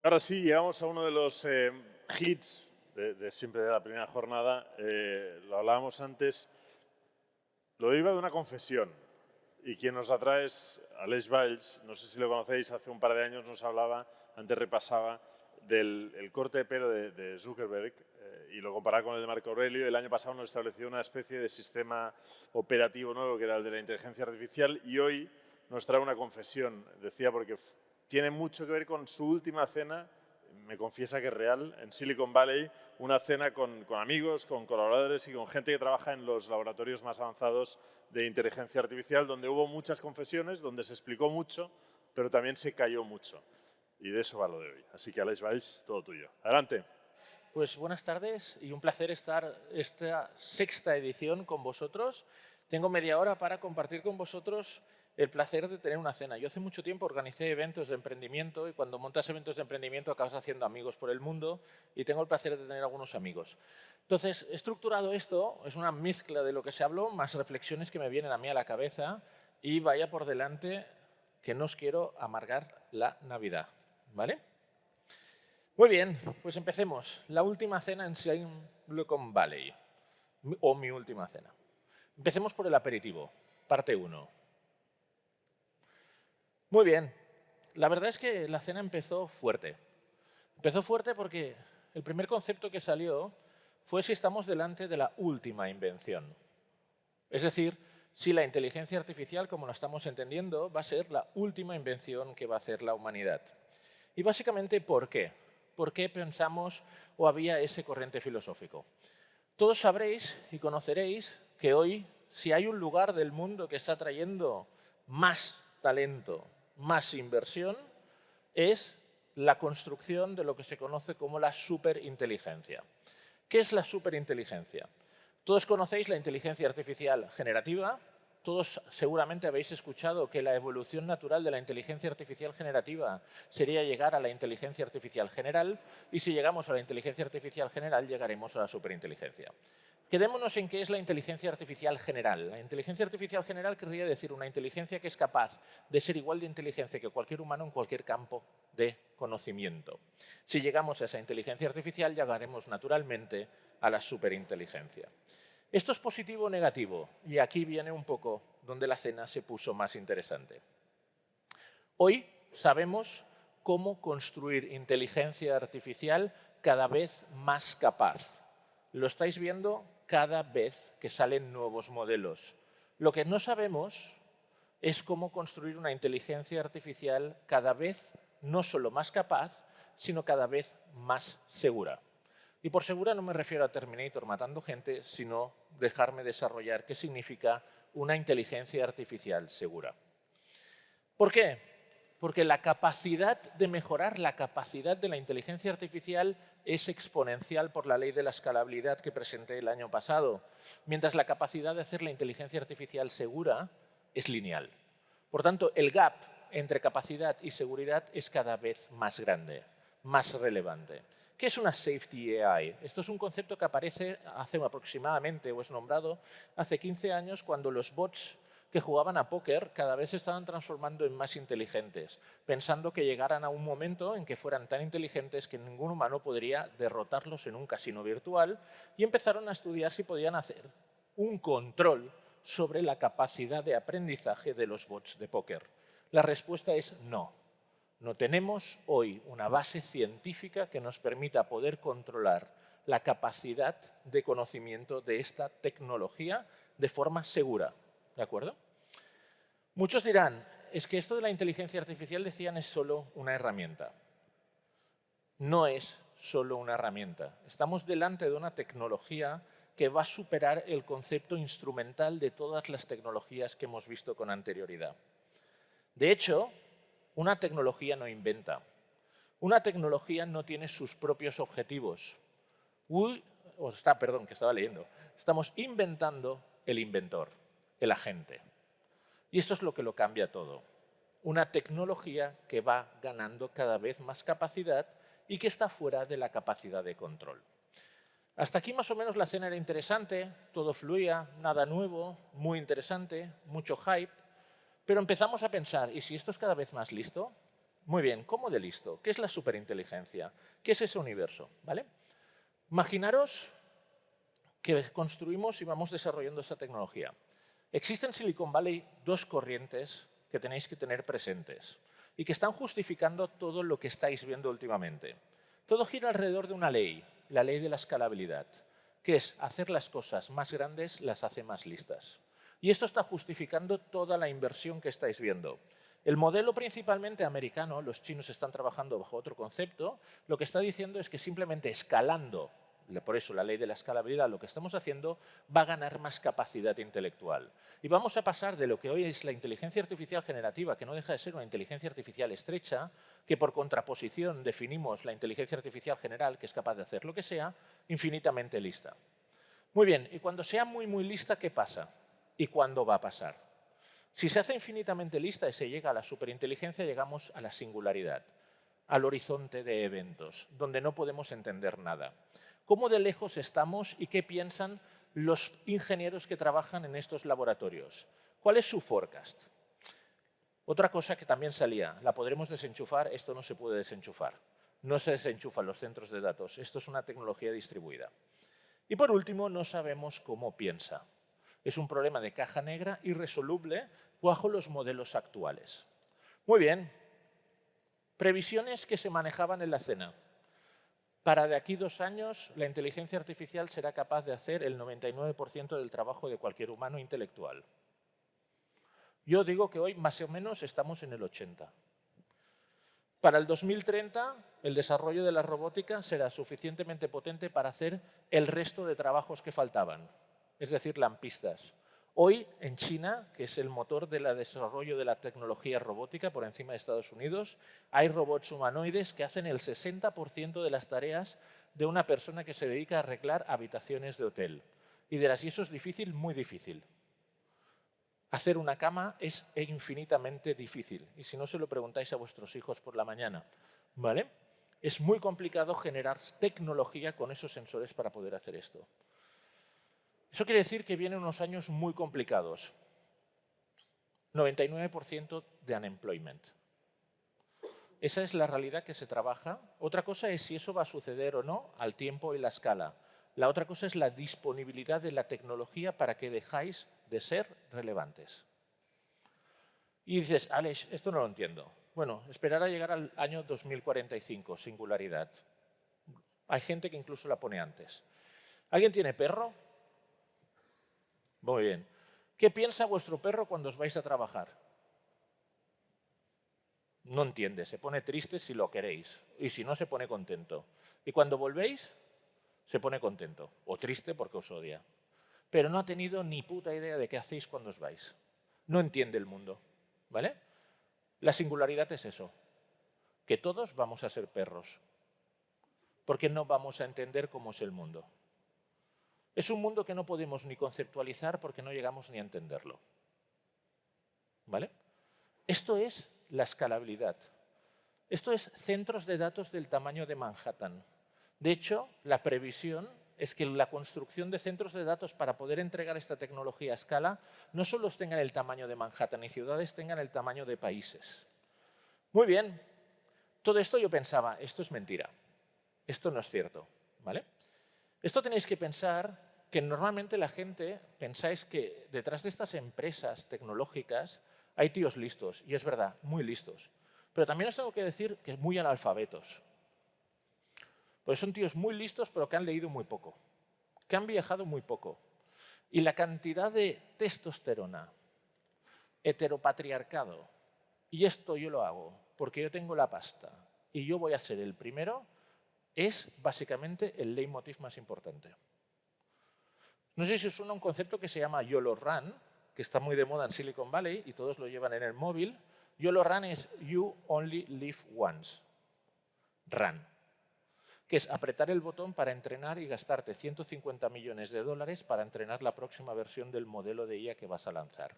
Ahora sí, llegamos a uno de los hits de siempre de la primera jornada. Lo hablábamos antes. Lo iba de una confesión. Y quien nos la trae es Aleix Valls. No sé si lo conocéis, hace un par de años nos hablaba, antes repasaba, del el corte de pelo de Zuckerberg y lo comparaba con el de Marco Aurelio. El año pasado nos estableció una especie de sistema operativo nuevo que era el de la inteligencia artificial y hoy nos trae una confesión. Decía porque tiene mucho que ver con su última cena, me confiesa que es real, en Silicon Valley, una cena con amigos, con colaboradores y con gente que trabaja en los laboratorios más avanzados de inteligencia artificial, donde hubo muchas confesiones, donde se explicó mucho, pero también se cayó mucho. Y de eso va lo de hoy. Así que, Alex Valls, todo tuyo. Adelante. Pues buenas tardes y un placer estar esta sexta edición con vosotros. Tengo media hora para compartir con vosotros el placer de tener una cena. Yo hace mucho tiempo organicé eventos de emprendimiento y cuando montas eventos de emprendimiento acabas haciendo amigos por el mundo y tengo el placer de tener algunos amigos. Entonces, he estructurado esto, es una mezcla de lo que se habló, más reflexiones que me vienen a mí a la cabeza y vaya por delante que no os quiero amargar la Navidad, ¿vale? Muy bien, pues empecemos. La última cena en Silicon Valley, o mi última cena. Empecemos por el aperitivo, parte 1. Muy bien, la verdad es que la cena empezó fuerte. Empezó fuerte porque el primer concepto que salió fue si estamos delante de la última invención. Es decir, si la inteligencia artificial, como la estamos entendiendo, va a ser la última invención que va a hacer la humanidad. Y básicamente, ¿por qué? ¿Por qué pensamos o había ese corriente filosófico? Todos sabréis y conoceréis que hoy, si hay un lugar del mundo que está trayendo más talento, más inversión, es la construcción de lo que se conoce como la superinteligencia. ¿Qué es la superinteligencia? Todos conocéis la inteligencia artificial generativa. Todos seguramente habéis escuchado que la evolución natural de la inteligencia artificial generativa sería llegar a la inteligencia artificial general y si llegamos a la inteligencia artificial general llegaremos a la superinteligencia. Quedémonos en qué es la inteligencia artificial general. La inteligencia artificial general querría decir una inteligencia que es capaz de ser igual de inteligente que cualquier humano en cualquier campo de conocimiento. Si llegamos a esa inteligencia artificial llegaremos naturalmente a la superinteligencia. ¿Esto es positivo o negativo? Y aquí viene un poco donde la cena se puso más interesante. Hoy sabemos cómo construir inteligencia artificial cada vez más capaz. Lo estáis viendo cada vez que salen nuevos modelos. Lo que no sabemos es cómo construir una inteligencia artificial cada vez no solo más capaz, sino cada vez más segura. Y por segura no me refiero a Terminator matando gente, sino dejarme desarrollar qué significa una inteligencia artificial segura. ¿Por qué? Porque la capacidad de mejorar la capacidad de la inteligencia artificial es exponencial por la ley de la escalabilidad que presenté el año pasado, mientras la capacidad de hacer la inteligencia artificial segura es lineal. Por tanto, el gap entre capacidad y seguridad es cada vez más grande, más relevante. ¿Qué es una Safety AI? Esto es un concepto que aparece hace aproximadamente, o es nombrado, hace 15 años cuando los bots que jugaban a póker cada vez se estaban transformando en más inteligentes, pensando que llegaran a un momento en que fueran tan inteligentes que ningún humano podría derrotarlos en un casino virtual y empezaron a estudiar si podían hacer un control sobre la capacidad de aprendizaje de los bots de póker. La respuesta es no. No tenemos hoy una base científica que nos permita poder controlar la capacidad de conocimiento de esta tecnología de forma segura. ¿De acuerdo? Muchos dirán, es que esto de la inteligencia artificial, decían, es solo una herramienta. No es solo una herramienta. Estamos delante de una tecnología que va a superar el concepto instrumental de todas las tecnologías que hemos visto con anterioridad. De hecho, una tecnología no inventa. Una tecnología no tiene sus propios objetivos. Que estaba leyendo. Estamos inventando el inventor, el agente. Y esto es lo que lo cambia todo. Una tecnología que va ganando cada vez más capacidad y que está fuera de la capacidad de control. Hasta aquí más o menos la cena era interesante, todo fluía, nada nuevo, muy interesante, mucho hype, pero empezamos a pensar, ¿y si esto es cada vez más listo? Muy bien, ¿cómo de listo? ¿Qué es la superinteligencia? ¿Qué es ese universo? ¿Vale? Imaginaros que construimos y vamos desarrollando esta tecnología. Existen en Silicon Valley dos corrientes que tenéis que tener presentes y que están justificando todo lo que estáis viendo últimamente. Todo gira alrededor de una ley, la ley de la escalabilidad, que es hacer las cosas más grandes las hace más listas. Y esto está justificando toda la inversión que estáis viendo. El modelo principalmente americano, los chinos están trabajando bajo otro concepto, lo que está diciendo es que simplemente escalando, por eso la ley de la escalabilidad, lo que estamos haciendo va a ganar más capacidad intelectual. Y vamos a pasar de lo que hoy es la inteligencia artificial generativa, que no deja de ser una inteligencia artificial estrecha, que por contraposición definimos la inteligencia artificial general, que es capaz de hacer lo que sea, infinitamente lista. Muy bien, y cuando sea muy, muy lista, ¿qué pasa? ¿Y cuándo va a pasar? Si se hace infinitamente lista y se llega a la superinteligencia, llegamos a la singularidad, al horizonte de eventos, donde no podemos entender nada. ¿Cómo de lejos estamos y qué piensan los ingenieros que trabajan en estos laboratorios? ¿Cuál es su forecast? Otra cosa que también salía, ¿la podremos desenchufar? Esto no se puede desenchufar. No se desenchufan los centros de datos. Esto es una tecnología distribuida. Y por último, no sabemos cómo piensa. Es un problema de caja negra irresoluble bajo los modelos actuales. Muy bien. Previsiones que se manejaban en la cena. Para de aquí 2 años, la inteligencia artificial será capaz de hacer el 99% del trabajo de cualquier humano intelectual. Yo digo que hoy más o menos estamos en el 80%. Para el 2030, el desarrollo de la robótica será suficientemente potente para hacer el resto de trabajos que faltaban, es decir, lampistas. Hoy, en China, que es el motor del desarrollo de la tecnología robótica por encima de Estados Unidos, hay robots humanoides que hacen el 60% de las tareas de una persona que se dedica a arreglar habitaciones de hotel. Y dirás, ¿y eso es difícil? Muy difícil. Hacer una cama es infinitamente difícil. Y si no, se lo preguntáis a vuestros hijos por la mañana. ¿Vale? Es muy complicado generar tecnología con esos sensores para poder hacer esto. Eso quiere decir que vienen unos años muy complicados. 99% de unemployment. Esa es la realidad que se trabaja. Otra cosa es si eso va a suceder o no al tiempo y la escala. La otra cosa es la disponibilidad de la tecnología para que dejáis de ser relevantes. Y dices, Alex, esto no lo entiendo. Bueno, esperar a llegar al año 2045, singularidad. Hay gente que incluso la pone antes. ¿Alguien tiene perro? Muy bien. ¿Qué piensa vuestro perro cuando os vais a trabajar? No entiende, se pone triste si lo queréis y si no se pone contento. Y cuando volvéis, se pone contento o triste porque os odia. Pero no ha tenido ni puta idea de qué hacéis cuando os vais. No entiende el mundo, ¿vale? La singularidad es eso, que todos vamos a ser perros, porque no vamos a entender cómo es el mundo. Es un mundo que no podemos ni conceptualizar porque no llegamos ni a entenderlo, ¿vale? Esto es la escalabilidad. Esto es centros de datos del tamaño de Manhattan. De hecho, la previsión es que la construcción de centros de datos para poder entregar esta tecnología a escala no solo tengan el tamaño de Manhattan y ciudades, tengan el tamaño de países. Muy bien. Todo esto yo pensaba, esto es mentira. Esto no es cierto, ¿vale? Esto tenéis que pensar que normalmente la gente pensáis que detrás de estas empresas tecnológicas hay tíos listos, y es verdad, muy listos. Pero también os tengo que decir que muy analfabetos. Pues son tíos muy listos, pero que han leído muy poco, que han viajado muy poco. Y la cantidad de testosterona, heteropatriarcado, y esto yo lo hago porque yo tengo la pasta y yo voy a ser el primero, es básicamente el leitmotiv más importante. No sé si os suena un concepto que se llama YOLO Run, que está muy de moda en Silicon Valley y todos lo llevan en el móvil. YOLO Run es You Only Live Once. Run. Que es apretar el botón para entrenar y gastarte 150 millones de dólares para entrenar la próxima versión del modelo de IA que vas a lanzar.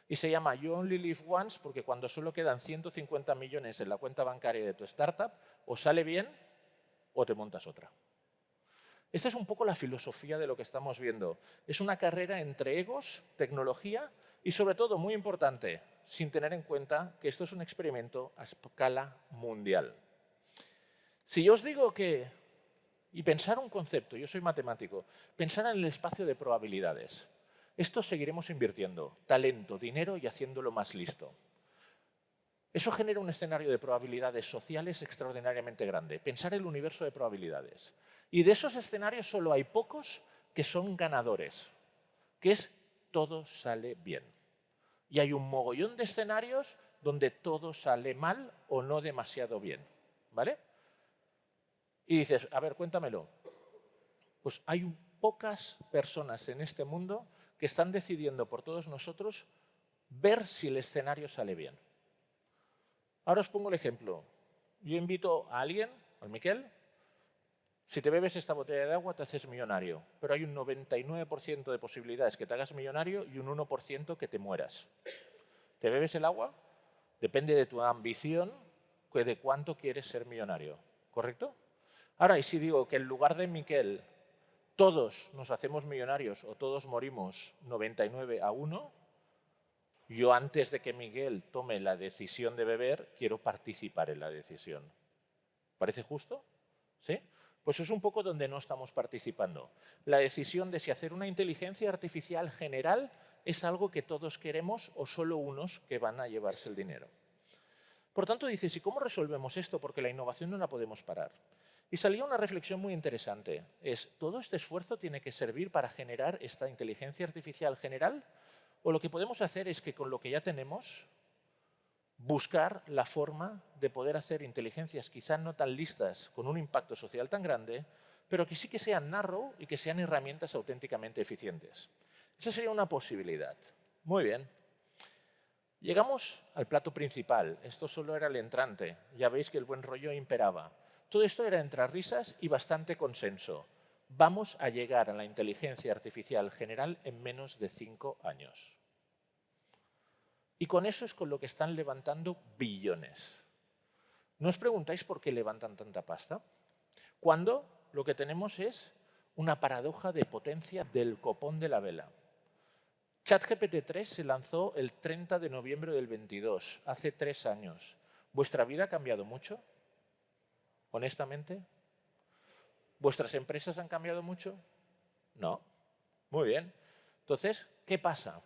Y se llama You Only Live Once porque cuando solo quedan 150 millones en la cuenta bancaria de tu startup, o sale bien o te montas otra. Esta es un poco la filosofía de lo que estamos viendo. Es una carrera entre egos, tecnología y, sobre todo, muy importante, sin tener en cuenta que esto es un experimento a escala mundial. Si yo os digo que, y pensar un concepto, yo soy matemático, pensar en el espacio de probabilidades. Esto seguiremos invirtiendo, talento, dinero y haciéndolo más listo. Eso genera un escenario de probabilidades sociales extraordinariamente grande. Pensar el universo de probabilidades. Y de esos escenarios solo hay pocos que son ganadores, que es todo sale bien. Y hay un mogollón de escenarios donde todo sale mal o no demasiado bien, ¿vale? Y dices, a ver, cuéntamelo. Pues hay pocas personas en este mundo que están decidiendo por todos nosotros ver si el escenario sale bien. Ahora os pongo el ejemplo. Yo invito a alguien, al Miquel, si te bebes esta botella de agua te haces millonario, pero hay un 99% de posibilidades que te hagas millonario y un 1% que te mueras. ¿Te bebes el agua? Depende de tu ambición, de cuánto quieres ser millonario, ¿correcto? Ahora, y si digo que en lugar de Miquel todos nos hacemos millonarios o todos morimos 99-1, yo antes de que Miguel tome la decisión de beber, quiero participar en la decisión. ¿Parece justo? ¿Sí? Pues es un poco donde no estamos participando. La decisión de si hacer una inteligencia artificial general es algo que todos queremos o solo unos que van a llevarse el dinero. Por tanto, dices, ¿y cómo resolvemos esto? Porque la innovación no la podemos parar. Y salía una reflexión muy interesante. ¿Todo este esfuerzo tiene que servir para generar esta inteligencia artificial general? ¿O lo que podemos hacer es que con lo que ya tenemos, buscar la forma de poder hacer inteligencias quizás no tan listas, con un impacto social tan grande, pero que sí que sean narrow y que sean herramientas auténticamente eficientes? Esa sería una posibilidad. Muy bien. Llegamos al plato principal. Esto solo era el entrante. Ya veis que el buen rollo imperaba. Todo esto era entre risas y bastante consenso. Vamos a llegar a la inteligencia artificial general en menos de 5 años. Y con eso es con lo que están levantando billones. ¿No os preguntáis por qué levantan tanta pasta? Cuando lo que tenemos es una paradoja de potencia del copón de la vela. ChatGPT-3 se lanzó el 30 de noviembre del 22, hace 3 años. ¿Vuestra vida ha cambiado mucho? Honestamente. ¿Vuestras empresas han cambiado mucho? No. Muy bien. Entonces, ¿qué pasa?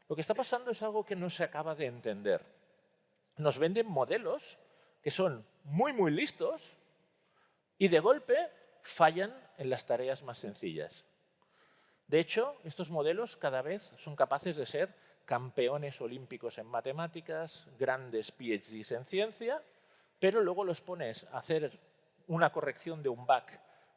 Lo que está pasando es algo que no se acaba de entender. Nos venden modelos que son muy, muy listos y de golpe fallan en las tareas más sencillas. De hecho, estos modelos cada vez son capaces de ser campeones olímpicos en matemáticas, grandes PhDs en ciencia, pero luego los pones a hacer una corrección de un bug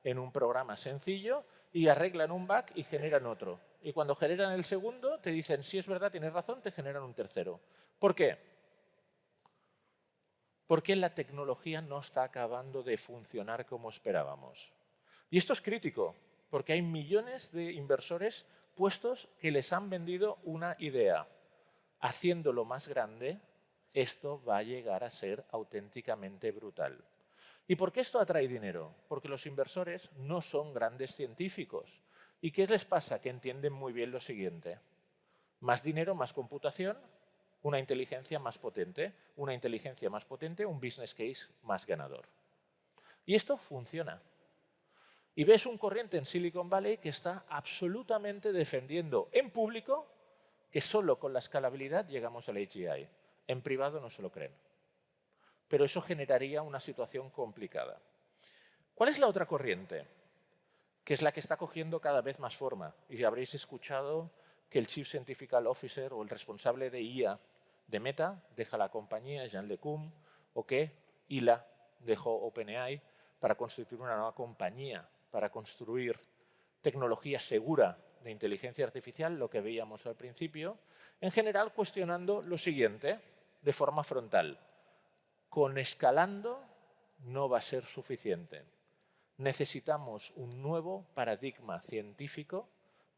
en un programa sencillo y arreglan un bug y generan otro. Y cuando generan el segundo, te dicen, sí, es verdad, tienes razón, te generan un tercero. ¿Por qué? Porque la tecnología no está acabando de funcionar como esperábamos. Y esto es crítico, porque hay millones de inversores puestos que les han vendido una idea. Haciéndolo más grande, esto va a llegar a ser auténticamente brutal. ¿Y por qué esto atrae dinero? Porque los inversores no son grandes científicos. ¿Y qué les pasa? Que entienden muy bien lo siguiente. Más dinero, más computación, una inteligencia más potente. Una inteligencia más potente, un business case más ganador. Y esto funciona. Y ves un corriente en Silicon Valley que está absolutamente defendiendo en público que solo con la escalabilidad llegamos al AGI. En privado no se lo creen. Pero eso generaría una situación complicada. ¿Cuál es la otra corriente? Que es la que está cogiendo cada vez más forma. Y habréis escuchado que el Chief Scientific Officer o el responsable de IA de Meta deja la compañía, Jean LeCun, o que Ila dejó OpenAI para constituir una nueva compañía, para construir tecnología segura de inteligencia artificial, lo que veíamos al principio, en general cuestionando lo siguiente, de forma frontal. Con escalando no va a ser suficiente. Necesitamos un nuevo paradigma científico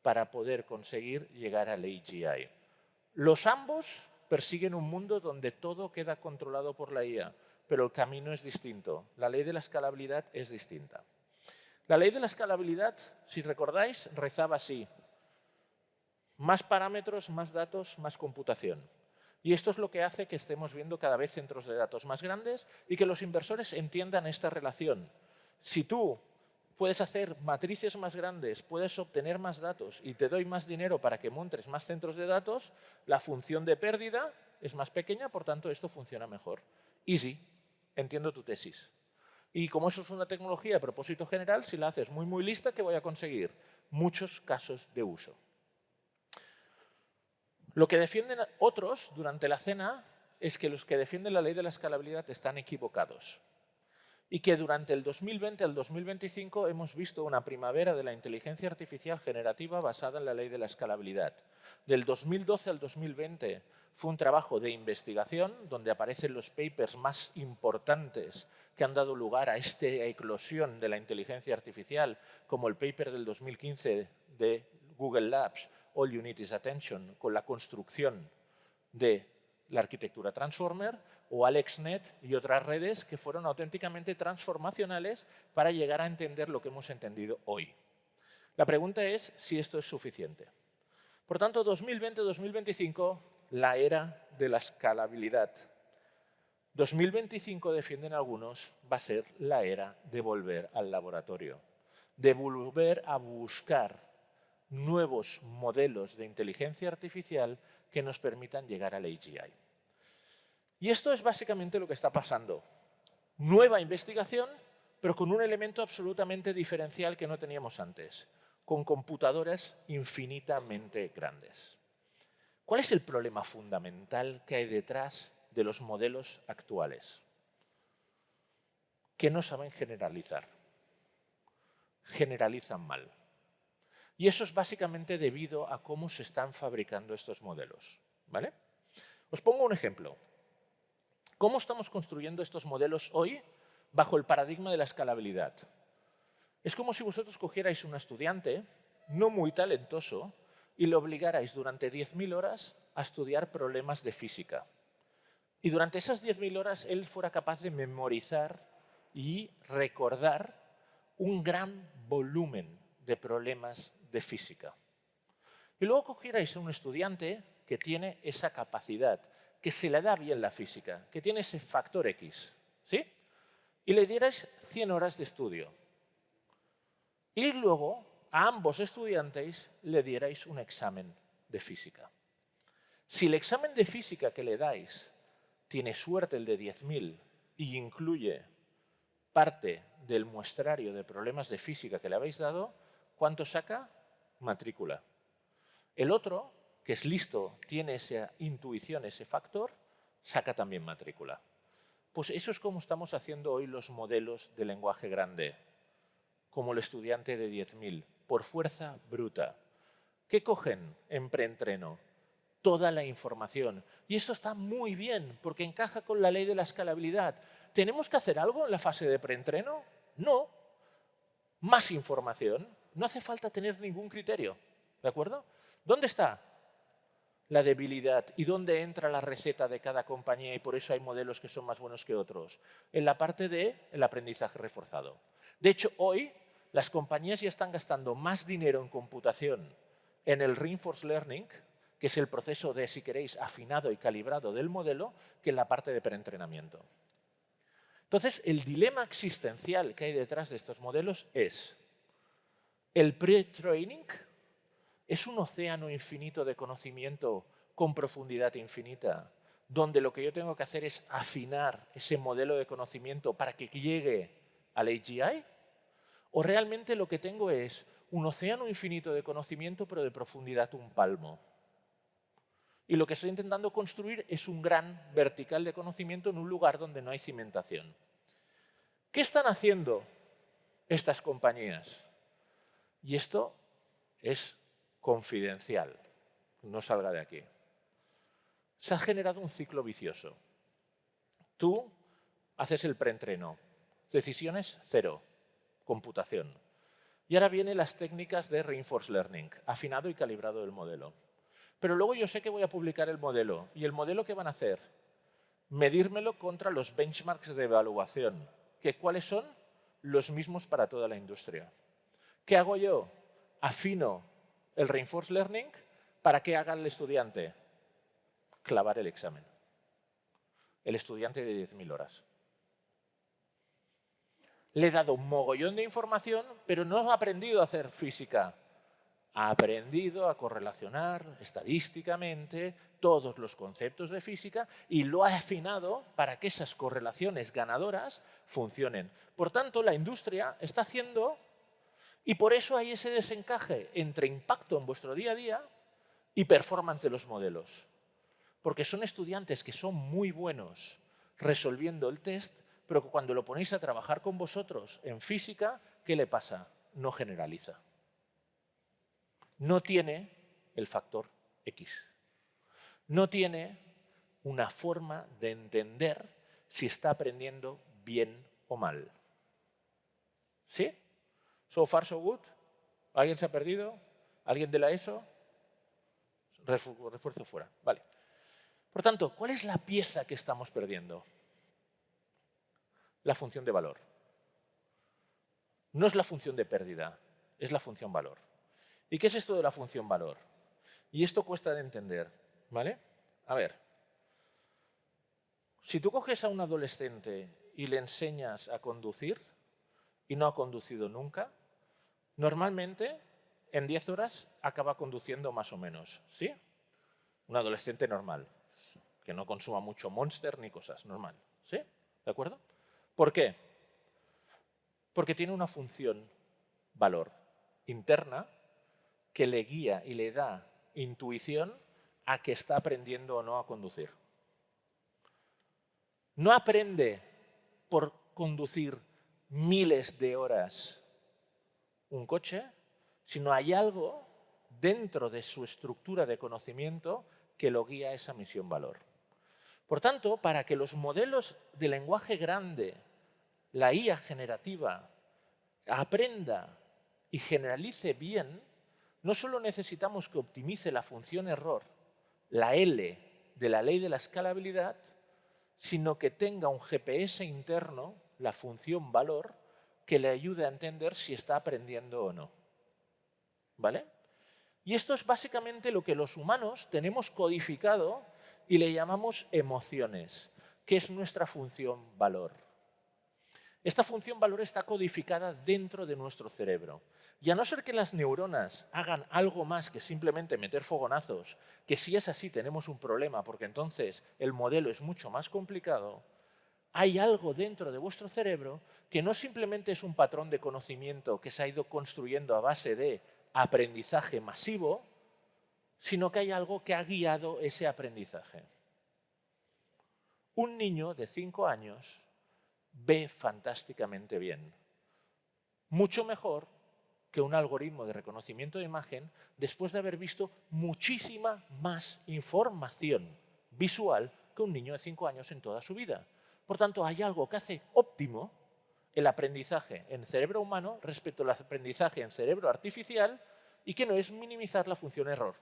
para poder conseguir llegar al AGI. Los ambos persiguen un mundo donde todo queda controlado por la IA, pero el camino es distinto. La ley de la escalabilidad es distinta. La ley de la escalabilidad, si recordáis, rezaba así. Más parámetros, más datos, más computación. Y esto es lo que hace que estemos viendo cada vez centros de datos más grandes y que los inversores entiendan esta relación. Si tú puedes hacer matrices más grandes, puedes obtener más datos y te doy más dinero para que montes más centros de datos, la función de pérdida es más pequeña, por tanto esto funciona mejor. Easy, entiendo tu tesis. Y como eso es una tecnología de propósito general, si la haces muy lista, ¿qué voy a conseguir? Muchos casos de uso. Lo que defienden otros durante la cena es que los que defienden la ley de la escalabilidad están equivocados y que durante el 2020 al 2025 hemos visto una primavera de la inteligencia artificial generativa basada en la ley de la escalabilidad. Del 2012 al 2020 fue un trabajo de investigación donde aparecen los papers más importantes que han dado lugar a esta eclosión de la inteligencia artificial, como el paper del 2015 de Google Labs, All You Need is Attention, con la construcción de la arquitectura Transformer, o AlexNet y otras redes que fueron auténticamente transformacionales para llegar a entender lo que hemos entendido hoy. La pregunta es si esto es suficiente. Por tanto, 2020-2025, la era de la escalabilidad. 2025, defienden algunos, va a ser la era de volver al laboratorio, de volver a buscar nuevos modelos de inteligencia artificial que nos permitan llegar al AGI. Y esto es básicamente lo que está pasando. Nueva investigación, pero con un elemento absolutamente diferencial que no teníamos antes, con computadoras infinitamente grandes. ¿Cuál es el problema fundamental que hay detrás de los modelos actuales? Que no saben generalizar. Generalizan mal. Y eso es básicamente debido a cómo se están fabricando estos modelos, ¿vale? Os pongo un ejemplo. ¿Cómo estamos construyendo estos modelos hoy bajo el paradigma de la escalabilidad? Es como si vosotros cogierais un estudiante no muy talentoso y le obligarais durante 10.000 horas a estudiar problemas de física. Y durante esas 10.000 horas él fuera capaz de memorizar y recordar un gran volumen de problemas de física. Y luego cogierais a un estudiante que tiene esa capacidad, que se le da bien la física, que tiene ese factor X, ¿sí? Y le dierais 100 horas de estudio. Y luego a ambos estudiantes le dierais un examen de física. Si el examen de física que le dais tiene suerte el de 10.000 y incluye parte del muestrario de problemas de física que le habéis dado, ¿cuánto saca? Matrícula. El otro, que es listo, tiene esa intuición, ese factor, saca también matrícula. Pues eso es como estamos haciendo hoy los modelos de lenguaje grande, como el estudiante de 10.000, por fuerza bruta. ¿Qué cogen en preentreno? Toda la información. Y esto está muy bien, porque encaja con la ley de la escalabilidad. ¿Tenemos que hacer algo en la fase de preentreno? No. Más información. No hace falta tener ningún criterio. ¿De acuerdo? ¿Dónde está la debilidad y dónde entra la receta de cada compañía y por eso hay modelos que son más buenos que otros? En la parte del aprendizaje reforzado. De hecho, hoy las compañías ya están gastando más dinero en computación en el Reinforced Learning, que es el proceso de, si queréis, afinado y calibrado del modelo, que en la parte de preentrenamiento. Entonces, el dilema existencial que hay detrás de estos modelos es: ¿el pre-training es un océano infinito de conocimiento con profundidad infinita, donde lo que yo tengo que hacer es afinar ese modelo de conocimiento para que llegue al AGI? ¿O realmente lo que tengo es un océano infinito de conocimiento, pero de profundidad un palmo? Y lo que estoy intentando construir es un gran vertical de conocimiento en un lugar donde no hay cimentación. ¿Qué están haciendo estas compañías? Y esto es confidencial, no salga de aquí. Se ha generado un ciclo vicioso. Tú haces el preentreno, decisiones cero, computación. Y ahora vienen las técnicas de Reinforced Learning, afinado y calibrado del modelo. Pero luego yo sé que voy a publicar el modelo. ¿Y el modelo qué van a hacer? Medírmelo contra los benchmarks de evaluación. ¿Cuáles son? los mismos para toda la industria. ¿Qué hago yo? Afino el Reinforced Learning para que haga el estudiante. Clavar el examen. El estudiante de 10.000 horas. Le he dado un mogollón de información, pero no ha aprendido a hacer física. Ha aprendido a correlacionar estadísticamente todos los conceptos de física y lo ha afinado para que esas correlaciones ganadoras funcionen. Por tanto, la industria está haciendo, y por eso hay ese desencaje entre impacto en vuestro día a día y performance de los modelos. Porque son estudiantes que son muy buenos resolviendo el test, pero que cuando lo ponéis a trabajar con vosotros en física, ¿qué le pasa? No generaliza. No tiene el factor X. No tiene una forma de entender si está aprendiendo bien o mal. ¿Sí? So far, so good. ¿Alguien se ha perdido? ¿Alguien de la ESO? Refuerzo fuera. Vale. Por tanto, ¿cuál es la pieza que estamos perdiendo? La función de valor. No es la función de pérdida, es la función valor. ¿Y qué es esto de la función valor? Y esto cuesta de entender, ¿vale? A ver, si tú coges a un adolescente y le enseñas a conducir y no ha conducido nunca, normalmente en 10 horas acaba conduciendo más o menos, ¿sí? Un adolescente normal, que no consuma mucho Monster ni cosas, normal, ¿sí? ¿De acuerdo? ¿Por qué? Porque tiene una función valor interna que le guía y le da intuición a que está aprendiendo o no a conducir. No aprende por conducir miles de horas un coche, sino hay algo dentro de su estructura de conocimiento que lo guía a esa misión valor. Por tanto, para que los modelos de lenguaje grande, la IA generativa, aprenda y generalice bien, no solo necesitamos que optimice la función error, la L de la ley de la escalabilidad, sino que tenga un GPS interno, la función valor, que le ayude a entender si está aprendiendo o no. ¿Vale? Y esto es básicamente lo que los humanos tenemos codificado y le llamamos emociones, que es nuestra función valor. Esta función valor está codificada dentro de nuestro cerebro. Y a no ser que las neuronas hagan algo más que simplemente meter fogonazos, que si es así tenemos un problema porque entonces el modelo es mucho más complicado, hay algo dentro de vuestro cerebro que no simplemente es un patrón de conocimiento que se ha ido construyendo a base de aprendizaje masivo, sino que hay algo que ha guiado ese aprendizaje. Un niño de 5 años ve fantásticamente bien, mucho mejor que un algoritmo de reconocimiento de imagen después de haber visto muchísima más información visual que un niño de 5 años en toda su vida. Por tanto, hay algo que hace óptimo el aprendizaje en cerebro humano respecto al aprendizaje en cerebro artificial y que no es minimizar la función error,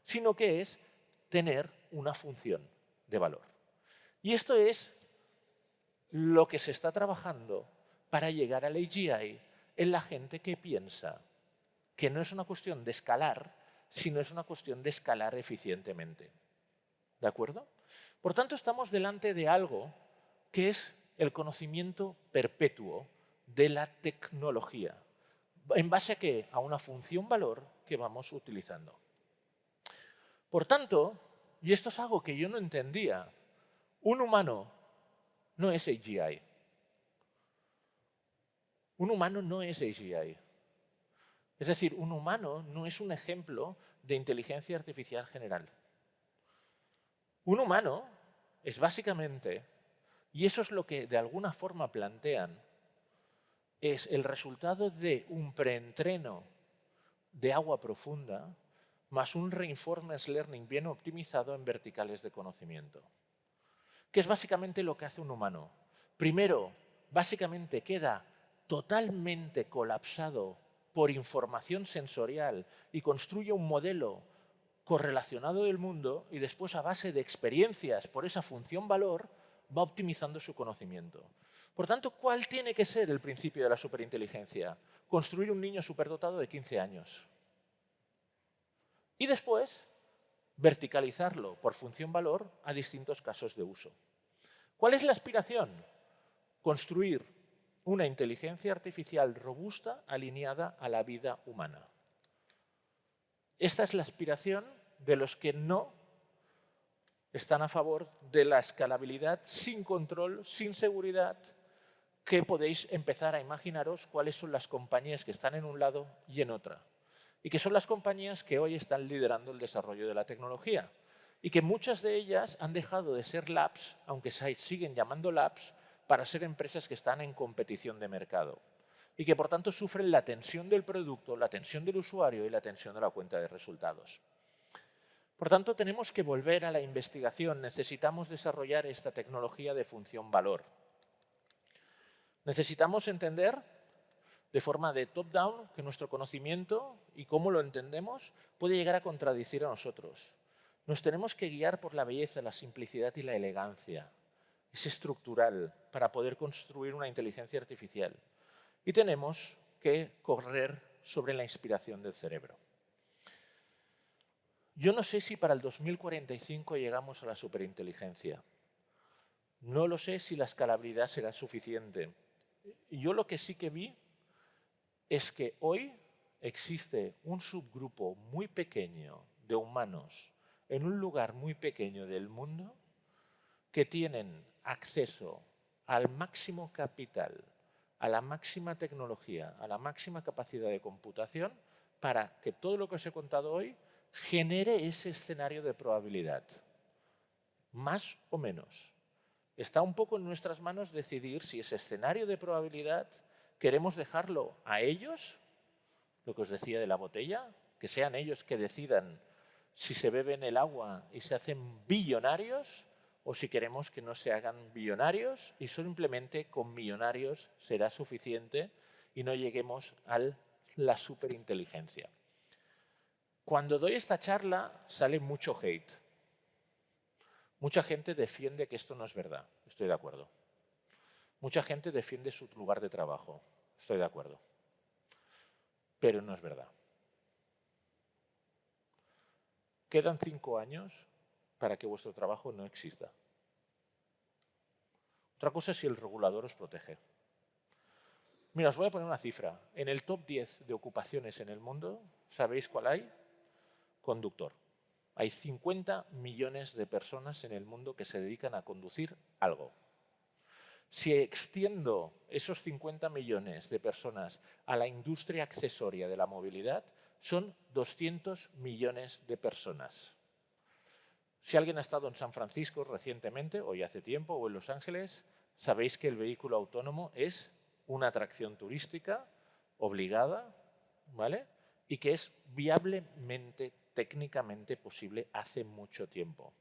sino que es tener una función de valor. Y esto es lo que se está trabajando para llegar al AGI en la gente que piensa que no es una cuestión de escalar, sino es una cuestión de escalar eficientemente. ¿De acuerdo? Por tanto, estamos delante de algo que es el conocimiento perpetuo de la tecnología. ¿En base a qué? A una función valor que vamos utilizando. Por tanto, y esto es algo que yo no entendía, un humano no es AGI. Un humano no es AGI. Es decir, un humano no es un ejemplo de inteligencia artificial general. Un humano es básicamente, y eso es lo que de alguna forma plantean, es el resultado de un preentreno de agua profunda más un reinforcement learning bien optimizado en verticales de conocimiento. ¿Qué es básicamente lo que hace un humano? Primero, básicamente queda totalmente colapsado por información sensorial y construye un modelo correlacionado del mundo y después a base de experiencias por esa función valor va optimizando su conocimiento. Por tanto, ¿cuál tiene que ser el principio de la superinteligencia? Construir un niño superdotado de 15 años. Y después, verticalizarlo por función-valor a distintos casos de uso. ¿Cuál es la aspiración? Construir una inteligencia artificial robusta alineada a la vida humana. Esta es la aspiración de los que no están a favor de la escalabilidad sin control, sin seguridad, que podéis empezar a imaginaros cuáles son las compañías que están en un lado y en otra. Y que son las compañías que hoy están liderando el desarrollo de la tecnología. Y que muchas de ellas han dejado de ser labs, aunque se siguen llamando labs, para ser empresas que están en competición de mercado. Y que por tanto sufren la tensión del producto, la tensión del usuario y la tensión de la cuenta de resultados. Por tanto, tenemos que volver a la investigación. Necesitamos desarrollar esta tecnología de función-valor. Necesitamos entender de forma de top-down que nuestro conocimiento y cómo lo entendemos puede llegar a contradecir a nosotros. Nos tenemos que guiar por la belleza, la simplicidad y la elegancia. Es estructural para poder construir una inteligencia artificial. Y tenemos que correr sobre la inspiración del cerebro. Yo no sé si para el 2045 llegamos a la superinteligencia. No lo sé si la escalabilidad será suficiente. Yo lo que sí que vi es que hoy existe un subgrupo muy pequeño de humanos en un lugar muy pequeño del mundo que tienen acceso al máximo capital, a la máxima tecnología, a la máxima capacidad de computación para que todo lo que os he contado hoy genere ese escenario de probabilidad, más o menos. Está un poco en nuestras manos decidir si ese escenario de probabilidad queremos dejarlo a ellos, lo que os decía de la botella, que sean ellos que decidan si se beben el agua y se hacen billonarios o si queremos que no se hagan billonarios y simplemente con millonarios será suficiente y no lleguemos a la superinteligencia. Cuando doy esta charla sale mucho hate. Mucha gente defiende que esto no es verdad. Estoy de acuerdo. Mucha gente defiende su lugar de trabajo. Estoy de acuerdo. Pero no es verdad. Quedan 5 años para que vuestro trabajo no exista. Otra cosa es si el regulador os protege. Mira, os voy a poner una cifra. En el top 10 de ocupaciones en el mundo, ¿sabéis cuál hay? Conductor. Hay 50 millones de personas en el mundo que se dedican a conducir algo. Si extiendo esos 50 millones de personas a la industria accesoria de la movilidad, son 200 millones de personas. Si alguien ha estado en San Francisco recientemente, o ya hace tiempo, o en Los Ángeles, sabéis que el vehículo autónomo es una atracción turística obligada, ¿vale? Y que es viablemente, técnicamente posible hace mucho tiempo.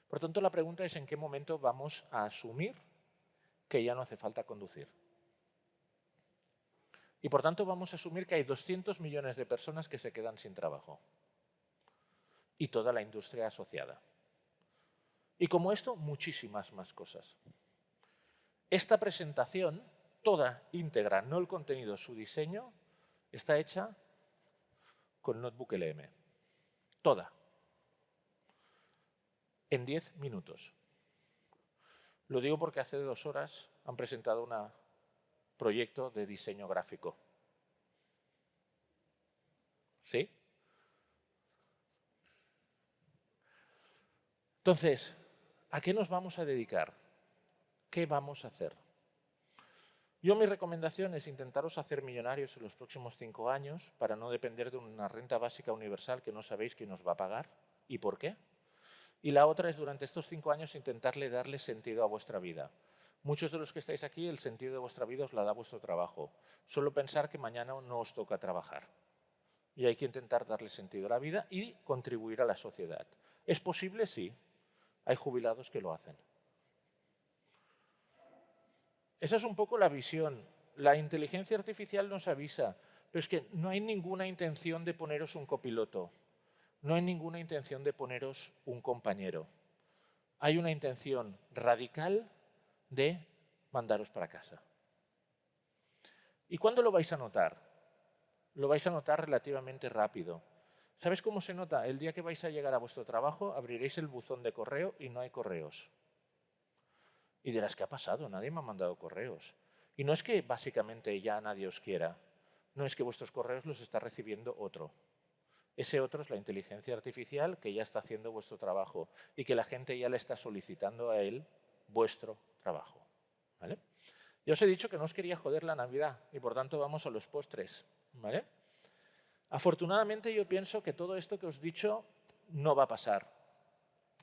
Por tanto, la pregunta es en qué momento vamos a asumir que ya no hace falta conducir. Y por tanto vamos a asumir que hay 200 millones de personas que se quedan sin trabajo. Y toda la industria asociada. Y como esto, muchísimas más cosas. Esta presentación, toda íntegra, no el contenido, su diseño, está hecha con Notebook LM. Toda. En 10 minutos. Lo digo porque hace 2 horas han presentado un proyecto de diseño gráfico. ¿Sí? Entonces, ¿a qué nos vamos a dedicar? ¿Qué vamos a hacer? Yo mi recomendación es intentaros hacer millonarios en los próximos 5 años para no depender de una renta básica universal que no sabéis quién os va a pagar y por qué. Y la otra es durante estos 5 años intentarle darle sentido a vuestra vida. Muchos de los que estáis aquí, el sentido de vuestra vida os la da vuestro trabajo. Solo pensar que mañana no os toca trabajar. Y hay que intentar darle sentido a la vida y contribuir a la sociedad. ¿Es posible? Sí. Hay jubilados que lo hacen. Esa es un poco la visión. La inteligencia artificial nos avisa, pero es que no hay ninguna intención de poneros un copiloto. No hay ninguna intención de poneros un compañero. Hay una intención radical de mandaros para casa. ¿Y cuándo lo vais a notar? Lo vais a notar relativamente rápido. ¿Sabes cómo se nota? El día que vais a llegar a vuestro trabajo, abriréis el buzón de correo y no hay correos. Y dirás, ¿qué ha pasado? Nadie me ha mandado correos. Y no es que básicamente ya nadie os quiera, no es que vuestros correos los está recibiendo otro. Ese otro es la inteligencia artificial que ya está haciendo vuestro trabajo y que la gente ya le está solicitando a él vuestro trabajo. ¿Vale? Ya os he dicho que no os quería joder la Navidad y por tanto vamos a los postres. ¿Vale? Afortunadamente yo pienso que todo esto que os he dicho no va a pasar.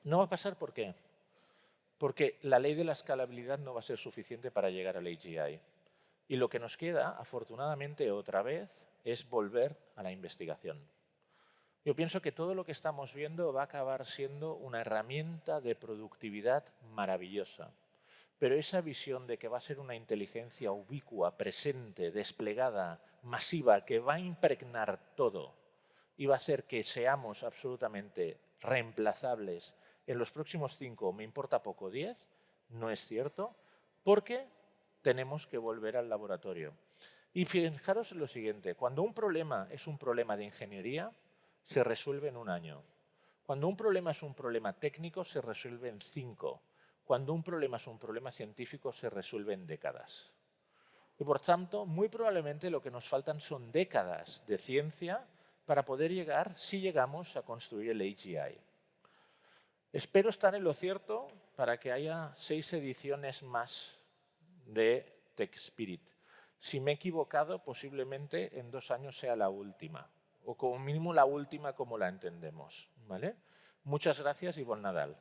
No va a pasar ¿por qué? Porque la ley de la escalabilidad no va a ser suficiente para llegar al AGI. Y lo que nos queda, afortunadamente otra vez, es volver a la investigación. Yo pienso que todo lo que estamos viendo va a acabar siendo una herramienta de productividad maravillosa. Pero esa visión de que va a ser una inteligencia ubicua, presente, desplegada, masiva, que va a impregnar todo y va a hacer que seamos absolutamente reemplazables en los próximos 5, me importa poco, 10, no es cierto, porque tenemos que volver al laboratorio. Y fijaros en lo siguiente, cuando un problema es un problema de ingeniería, se resuelve en 1 año. Cuando un problema es un problema técnico, se resuelve en 5. Cuando un problema es un problema científico, se resuelve en décadas. Y por tanto, muy probablemente lo que nos faltan son décadas de ciencia para poder llegar, si llegamos, a construir el AGI. Espero estar en lo cierto para que haya 6 ediciones más de TechSpirit. Si me he equivocado, posiblemente en 2 años sea la última, o como mínimo la última como la entendemos. ¿Vale? Muchas gracias y buen Nadal.